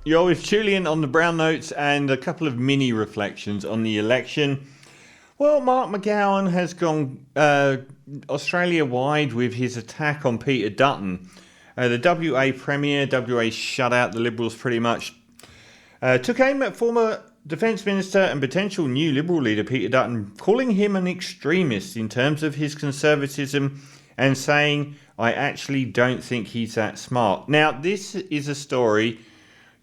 You're with Julian on the Brown Notes and a couple of mini reflections on the election. Well, Mark McGowan has gone Australia-wide with his attack on Peter Dutton. The WA Premier, WA shut out the Liberals pretty much, took aim at former Defence Minister and potential new Liberal leader Peter Dutton, calling him an extremist in terms of his conservatism and saying, I actually don't think he's that smart. Now, this is a story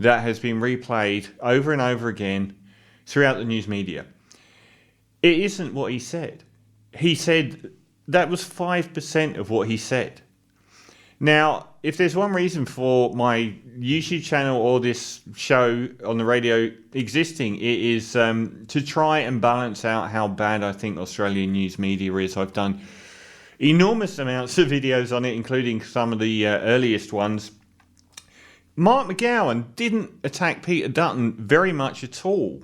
that has been replayed over and over again throughout the news media. It isn't what he said. He said that was 5% of what he said. Now, if there's one reason for my YouTube channel or this show on the radio existing, it is to try and balance out how bad I think Australian news media is. I've done enormous amounts of videos on it, including some of the earliest ones. Mark McGowan didn't attack Peter Dutton very much at all.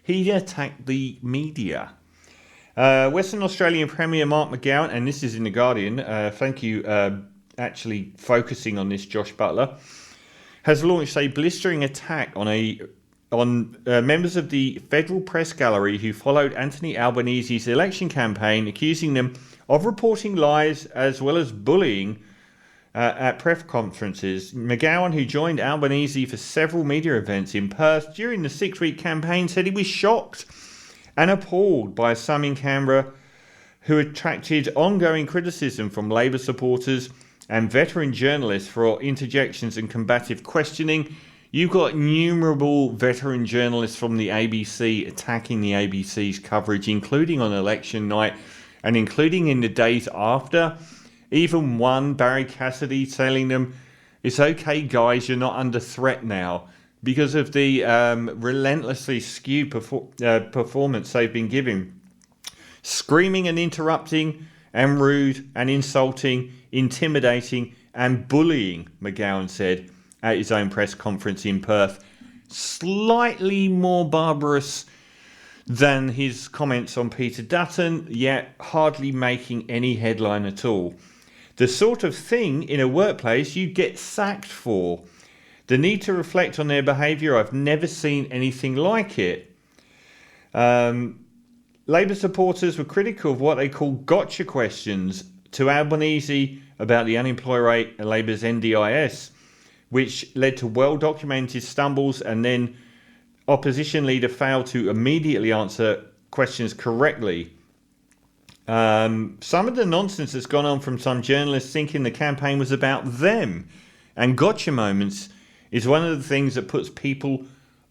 He attacked the media. Western Australian Premier Mark McGowan, and this is in The Guardian, thank you, actually focusing on this, Josh Butler, has launched a blistering attack on members of the Federal Press Gallery who followed Anthony Albanese's election campaign, accusing them of reporting lies as well as bullying at press conferences. McGowan, who joined Albanese for several media events in Perth during the 6-week campaign, said he was shocked and appalled by some in Canberra who attracted ongoing criticism from Labor supporters and veteran journalists for interjections and combative questioning. You've got innumerable veteran journalists from the ABC attacking the ABC's coverage, including on election night and including in the days after. Even one, Barry Cassidy, telling them, it's okay, guys, you're not under threat now, because of the relentlessly skewed performance they've been giving. Screaming and interrupting and rude and insulting, intimidating and bullying, McGowan said at his own press conference in Perth. Slightly more barbarous than his comments on Peter Dutton, yet hardly making any headline at all. The sort of thing in a workplace you get sacked for. The need to reflect on their behaviour, I've never seen anything like it. Labour supporters were critical of what they call gotcha questions to Albanese about the unemployment rate and Labour's NDIS, which led to well-documented stumbles, and then opposition leader failed to immediately answer questions correctly. Some of the nonsense that's gone on from some journalists thinking the campaign was about them, and gotcha moments is one of the things that puts people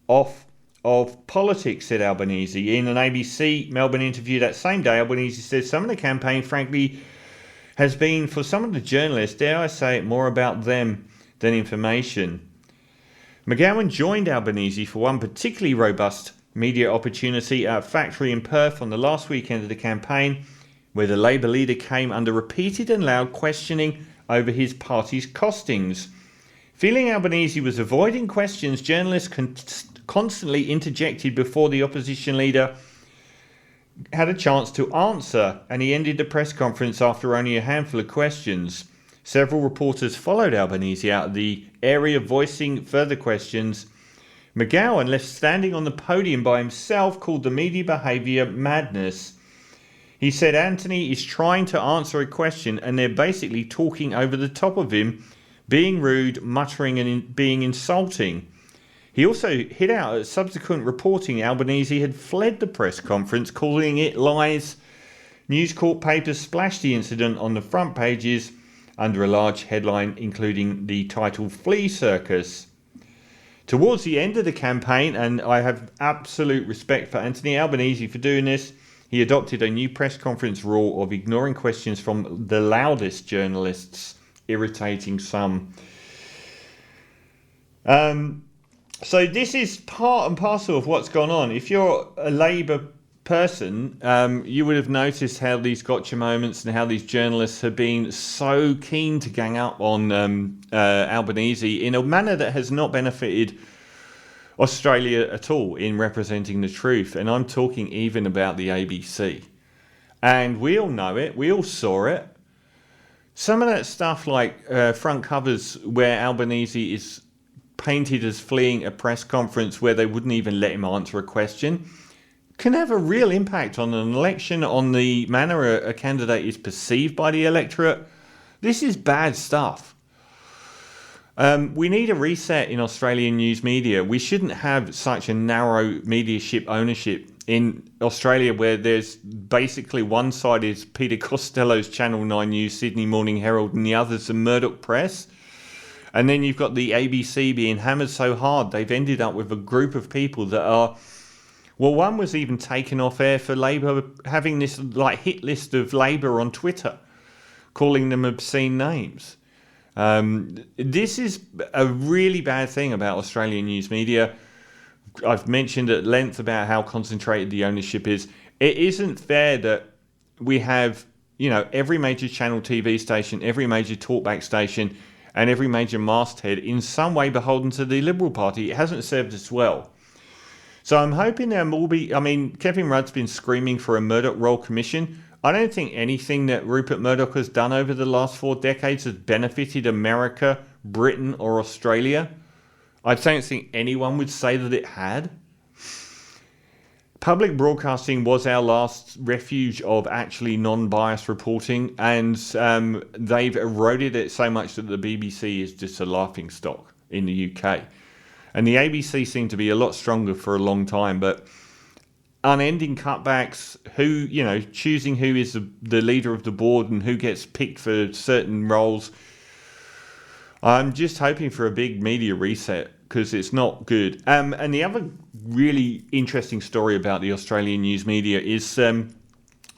off of politics, said Albanese. In an ABC Melbourne interview that same day, Albanese said some of the campaign, frankly, has been, for some of the journalists, dare I say it, more about them than information. McGowan joined Albanese for one particularly robust media opportunity at a factory in Perth on the last weekend of the campaign, where the Labour leader came under repeated and loud questioning over his party's costings. Feeling Albanese was avoiding questions, journalists constantly interjected before the opposition leader had a chance to answer, and he ended the press conference after only a handful of questions. Several reporters followed Albanese out of the area, voicing further questions. McGowan, left standing on the podium by himself, called the media behaviour madness. He said Anthony is trying to answer a question and they're basically talking over the top of him, being rude, muttering and being insulting. He also hit out at subsequent reporting Albanese had fled the press conference, calling it lies. News Corp papers splashed the incident on the front pages under a large headline including the title "Flea Circus." Towards the end of the campaign, and I have absolute respect for Anthony Albanese for doing this, he adopted a new press conference rule of ignoring questions from the loudest journalists, irritating some. So this is part and parcel of what's gone on. If you're a Labour person, you would have noticed how these gotcha moments and how these journalists have been so keen to gang up on Albanese in a manner that has not benefited Australia at all in representing the truth. And I'm talking even about the ABC. And we all know it. We all saw it. Some of that stuff like front covers where Albanese is painted as fleeing a press conference where they wouldn't even let him answer a question can have a real impact on an election, on the manner a candidate is perceived by the electorate. This is bad stuff. We need a reset in Australian news media. We shouldn't have such a narrow mediaship ownership in Australia, where there's basically one side is Peter Costello's Channel 9 News, Sydney Morning Herald, and the other's the Murdoch Press. And then you've got the ABC being hammered so hard, they've ended up with a group of people that are... Well, one was even taken off air for Labor, having this like hit list of Labor on Twitter, calling them obscene names. This is a really bad thing about Australian news media. I've mentioned at length about how concentrated the ownership is. It isn't fair that we have, every major channel TV station, every major talkback station, and every major masthead in some way beholden to the Liberal Party. It hasn't served us well. So I'm hoping there will be... Kevin Rudd's been screaming for a Murdoch Royal Commission. I don't think anything that Rupert Murdoch has done over the last 4 decades has benefited America, Britain, or Australia. I don't think anyone would say that it had. Public broadcasting was our last refuge of actually non-biased reporting, and they've eroded it so much that the BBC is just a laughingstock in the UK. And the ABC seemed to be a lot stronger for a long time, but unending cutbacks, choosing who is the leader of the board and who gets picked for certain roles. I'm just hoping for a big media reset, because it's not good. And the other really interesting story about the Australian news media is the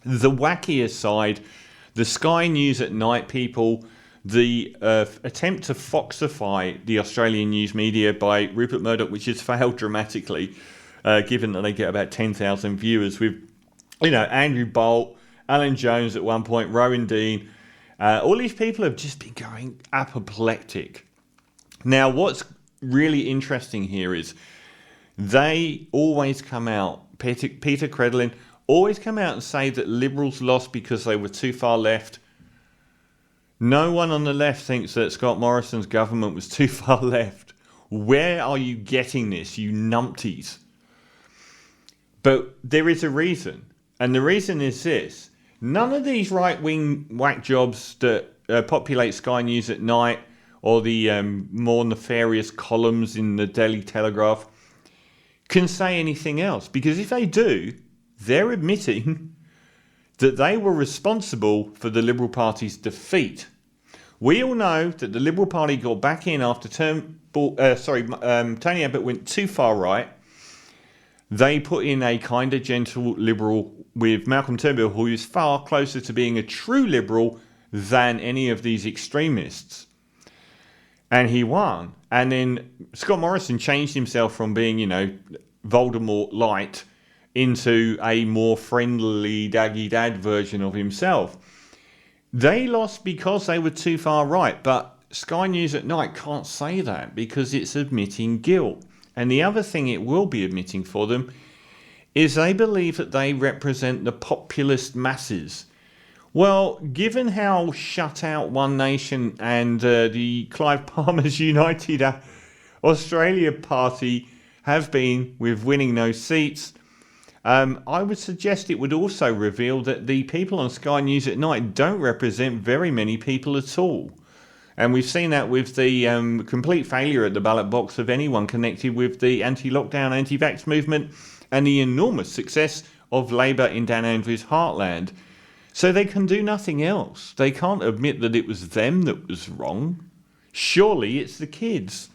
wackier side, the Sky News at Night people, the attempt to foxify the Australian news media by Rupert Murdoch, which has failed dramatically, given that they get about 10,000 viewers with, Andrew Bolt, Alan Jones at one point, Rowan Dean. All these people have just been going apoplectic. Now, what's really interesting here is they always come out, Peter Credlin, always come out and say that Liberals lost because they were too far left. No one on the left thinks that Scott Morrison's government was too far left. Where are you getting this, you numpties? But there is a reason. And the reason is this. None of these right-wing whack jobs that populate Sky News at Night or the more nefarious columns in the Daily Telegraph can say anything else. Because if they do, they're admitting that they were responsible for the Liberal Party's defeat. We all know that the Liberal Party got back in after Tony Abbott went too far right. They put in a kinder, gentle Liberal with Malcolm Turnbull, who is far closer to being a true Liberal than any of these extremists. And he won. And then Scott Morrison changed himself from being, Voldemort light into a more friendly daggy dad version of himself. They lost because they were too far right, but Sky News at Night can't say that because it's admitting guilt. And the other thing it will be admitting for them is they believe that they represent the populist masses. Well, given how shut out One Nation and the Clive Palmer's United Australia Party have been with winning no seats, I would suggest it would also reveal that the people on Sky News at Night don't represent very many people at all. And we've seen that with the complete failure at the ballot box of anyone connected with the anti-lockdown, anti-vax movement and the enormous success of Labor in Dan Andrews' heartland. So they can do nothing else. They can't admit that it was them that was wrong. Surely it's the kids.